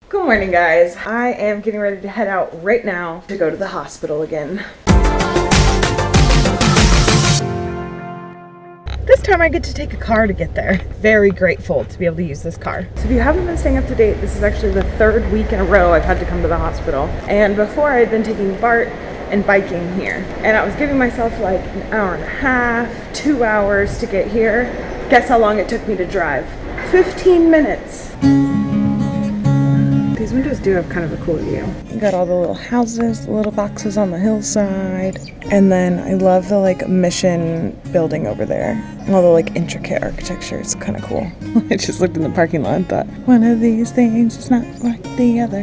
Good morning, guys. I am getting ready to head out right now to go to the hospital again. This time I get to take a car to get there. Very grateful to be able to use this car. So if you haven't been staying up to date, this is actually the third week in a row I've had to come to the hospital. And before I had been taking Bart and biking here. And I was giving myself like an hour and a half, 2 hours to get here. Guess how long it took me to drive? 15 minutes. These windows do have kind of a cool view. You got all the little houses, the little boxes on the hillside. And then I love the like mission building over there. And all the like intricate architecture. It's kind of cool. I just looked in the parking lot and thought, one of these things is not like the other.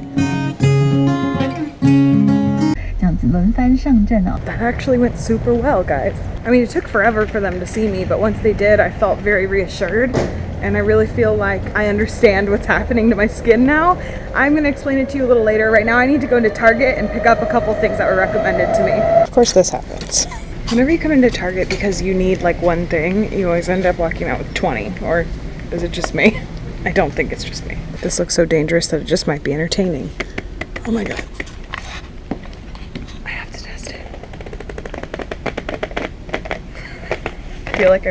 That actually went super well, guys. I mean, it took forever for them to see me, but once they did, I felt very reassured. And I really feel like I understand what's happening to my skin now. I'm gonna explain it to you a little later. Right now I need to go into Target and pick up a couple things that were recommended to me. Of course this happens. Whenever you come into Target because you need like one thing, you always end up walking out with 20. Or is it just me? I don't think it's just me. This looks so dangerous that it just might be entertaining. Oh my God. I have to test it. I feel like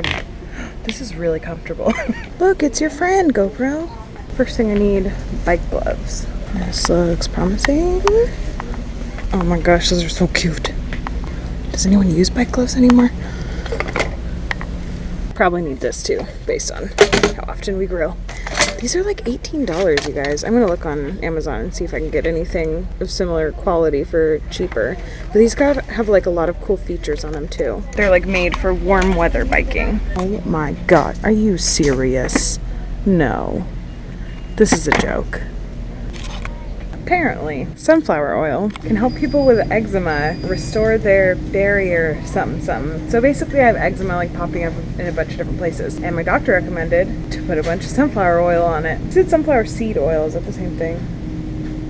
this is really comfortable. Look, it's your friend, GoPro. First thing I need, bike gloves. This looks promising. Oh my gosh, those are so cute. Does anyone use bike gloves anymore? Probably need this too, based on how often we grill. These are like $18, you guys. I'm gonna look on Amazon and see if I can get anything of similar quality for cheaper. But these guys have like a lot of cool features on them too. They're like made for warm weather biking. Oh my God, are you serious? No, this is a joke. Apparently, sunflower oil can help people with eczema restore their barrier something. So basically I have eczema like popping up in a bunch of different places. And my doctor recommended to put a bunch of sunflower oil on it. It said sunflower seed oil, is that the same thing?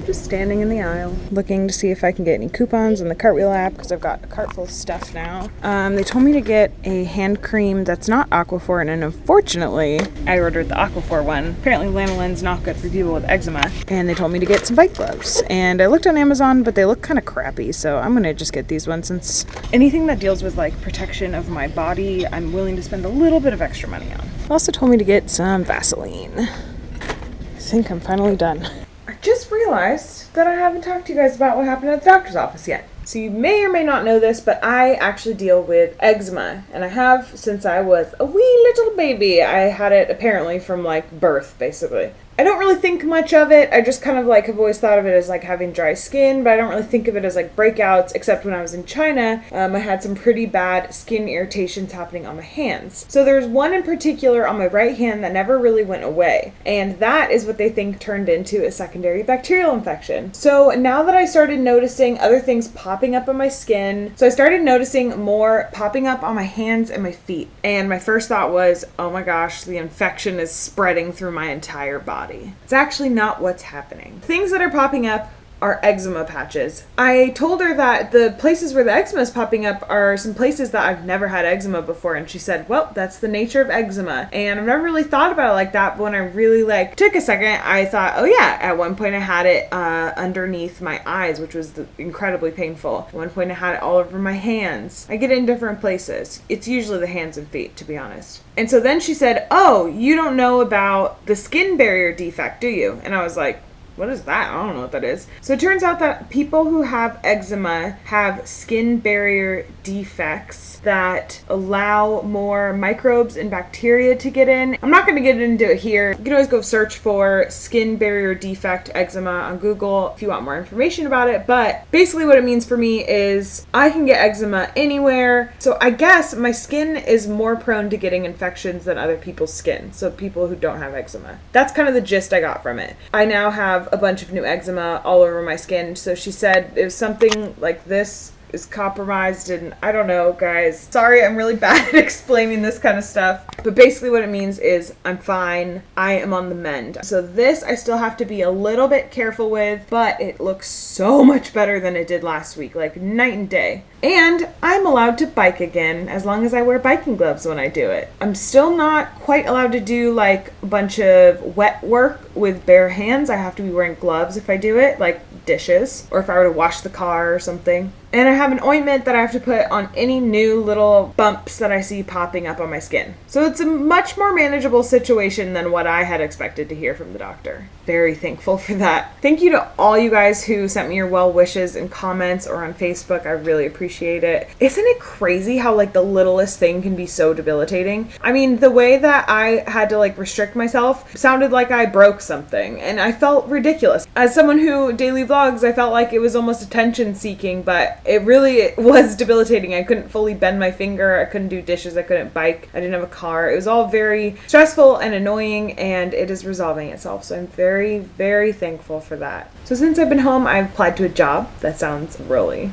Just standing in the aisle, looking to see if I can get any coupons in the Cartwheel app because I've got a cart full of stuff now. They told me to get a hand cream that's not Aquaphor, and unfortunately, I ordered the Aquaphor one. Apparently lanolin's not good for people with eczema, and they told me to get some bike gloves. And I looked on Amazon, but they look kind of crappy, so I'm gonna just get these ones since anything that deals with like protection of my body, I'm willing to spend a little bit of extra money on. Also told me to get some Vaseline. I think I'm finally done. I just realized that I haven't talked to you guys about what happened at the doctor's office yet. So you may or may not know this, but I actually deal with eczema, and I have since I was a wee little baby. I had it apparently from like birth, basically. I don't really think much of it. I just kind of like have always thought of it as like having dry skin, but I don't really think of it as like breakouts, except when I was in China, I had some pretty bad skin irritations happening on my hands. So there's one in particular on my right hand that never really went away, and that is what they think turned into a secondary bacterial infection. So now that I started noticing other things popping up on my skin, so I started noticing more popping up on my hands and my feet, and my first thought was, oh my gosh, the infection is spreading through my entire body. It's actually not what's happening. Things that are popping up are eczema patches. I told her that the places where the eczema is popping up are some places that I've never had eczema before, and she said, well, that's the nature of eczema. And I've never really thought about it like that, but when I really like took a second, I thought, oh yeah, at one point I had it underneath my eyes, which was incredibly painful. At one point I had it all over my hands. I get it in different places. It's usually the hands and feet, to be honest. And so then she said, oh, you don't know about the skin barrier defect, do you? And I was like, what is that? I don't know what that is. So it turns out that people who have eczema have skin barrier defects that allow more microbes and bacteria to get in. I'm not going to get into it here. You can always go search for skin barrier defect eczema on Google if you want more information about it. But basically what it means for me is I can get eczema anywhere. So I guess my skin is more prone to getting infections than other people's skin. So people who don't have eczema. That's kind of the gist I got from it. I now have a bunch of new eczema all over my skin. So she said it was something like this is compromised, and I don't know, guys. Sorry, I'm really bad at explaining this kind of stuff. But basically what it means is I'm fine. I am on the mend. So this I still have to be a little bit careful with, but it looks so much better than it did last week, like night and day. And I'm allowed to bike again as long as I wear biking gloves when I do it. I'm still not quite allowed to do like a bunch of wet work with bare hands. I have to be wearing gloves if I do it, like dishes, or if I were to wash the car or something. And I have an ointment that I have to put on any new little bumps that I see popping up on my skin. So it's a much more manageable situation than what I had expected to hear from the doctor. Very thankful for that. Thank you to all you guys who sent me your well wishes in comments or on Facebook. I really appreciate it. Isn't it crazy how like the littlest thing can be so debilitating? I mean, the way that I had to like restrict myself sounded like I broke something, and I felt ridiculous. As someone who daily vlogs, I felt like it was almost attention seeking, but it really was debilitating. I couldn't fully bend my finger. I couldn't do dishes. I couldn't bike. I didn't have a car. It was all very stressful and annoying, and it is resolving itself. So I'm very, very thankful for that. So since I've been home, I've applied to a job. That sounds really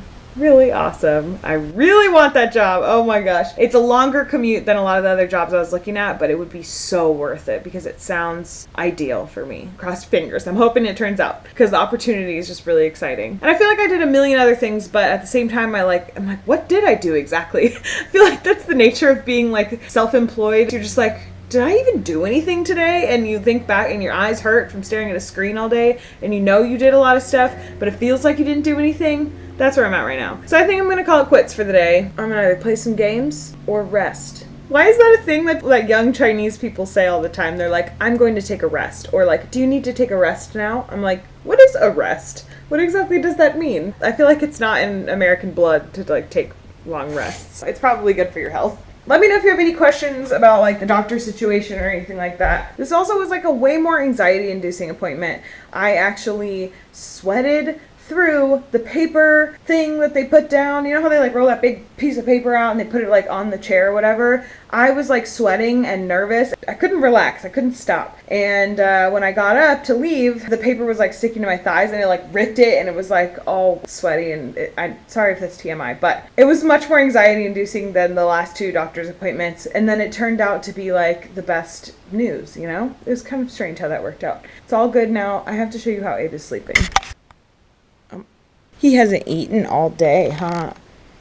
awesome. I really want that job. Oh my gosh. It's a longer commute than a lot of the other jobs I was looking at, but it would be so worth it because it sounds ideal for me. Crossed fingers. I'm hoping it turns out because the opportunity is just really exciting. And I feel like I did a million other things, but at the same time, I'm like, what did I do exactly? I feel like that's the nature of being like self-employed. You're just like, did I even do anything today? And you think back and your eyes hurt from staring at a screen all day, and you know you did a lot of stuff, but it feels like you didn't do anything. That's where I'm at right now. So I think I'm gonna call it quits for the day. I'm gonna either play some games or rest. Why is that a thing that like young Chinese people say all the time? They're like, I'm going to take a rest. Or like, do you need to take a rest now? I'm like, what is a rest? What exactly does that mean? I feel like it's not in American blood to like take long rests. It's probably good for your health. Let me know if you have any questions about like the doctor situation or anything like that. This also was like a way more anxiety inducing appointment. I actually sweated through the paper thing that they put down. You know how they like roll that big piece of paper out and they put it like on the chair or whatever? I was like sweating and nervous. I couldn't relax. I couldn't stop. And when I got up to leave, the paper was like sticking to my thighs and it like ripped it and it was like all sweaty, and I'm sorry if that's TMI, but it was much more anxiety inducing than the last two doctor's appointments. And then it turned out to be like the best news, you know? It was kind of strange how that worked out. It's all good now. I have to show you how Abe is sleeping. He hasn't eaten all day, huh?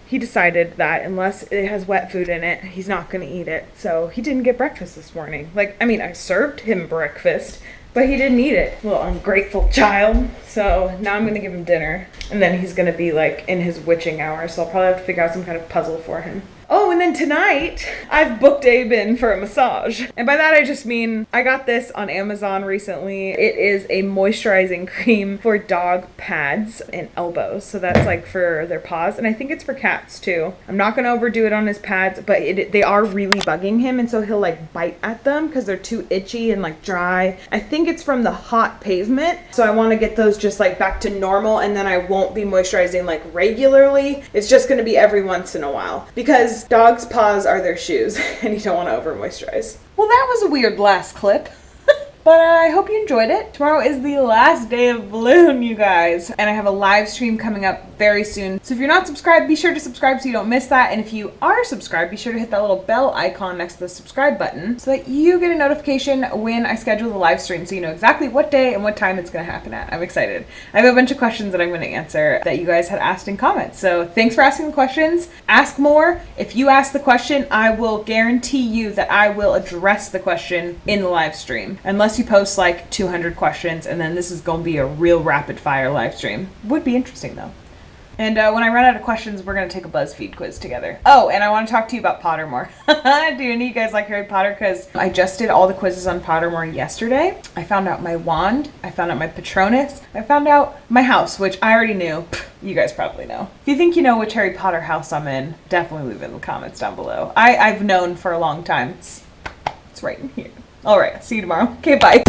He decided that unless it has wet food in it, he's not going to eat it. So he didn't get breakfast this morning. Like, I mean, I served him breakfast, but he didn't eat it. Little ungrateful child. So now I'm going to give him dinner. And then he's going to be like in his witching hour. So I'll probably have to figure out some kind of puzzle for him. Oh, and then tonight, I've booked Abe in for a massage. And by that I just mean, I got this on Amazon recently. It is a moisturizing cream for dog pads and elbows. So that's like for their paws. And I think it's for cats too. I'm not gonna overdo it on his pads, but they are really bugging him. And so he'll like bite at them because they're too itchy and like dry. I think it's from the hot pavement. So I wanna get those just like back to normal, and then I won't be moisturizing like regularly. It's just gonna be every once in a while because dogs' paws are their shoes and you don't want to over moisturize. Well, that was a weird last clip. But I hope you enjoyed it. Tomorrow is the last day of Balloon, you guys. And I have a live stream coming up very soon. So if you're not subscribed, be sure to subscribe so you don't miss that. And if you are subscribed, be sure to hit that little bell icon next to the subscribe button so that you get a notification when I schedule the live stream, so you know exactly what day and what time it's going to happen at. I'm excited. I have a bunch of questions that I'm going to answer that you guys had asked in comments. So thanks for asking the questions. Ask more. If you ask the question, I will guarantee you that I will address the question in the live stream. Unless you post like 200 questions, and then this is going to be a real rapid fire live stream. Would be interesting though. And when I run out of questions, we're going to take a BuzzFeed quiz together. Oh, and I want to talk to you about Pottermore. Do any of you guys like Harry Potter? Because I just did all the quizzes on Pottermore yesterday. I found out my wand. I found out my Patronus. I found out my house, which I already knew. You guys probably know. If you think you know which Harry Potter house I'm in, definitely leave it in the comments down below. I've known for a long time. It's right in here. All right, see you tomorrow. Okay, bye.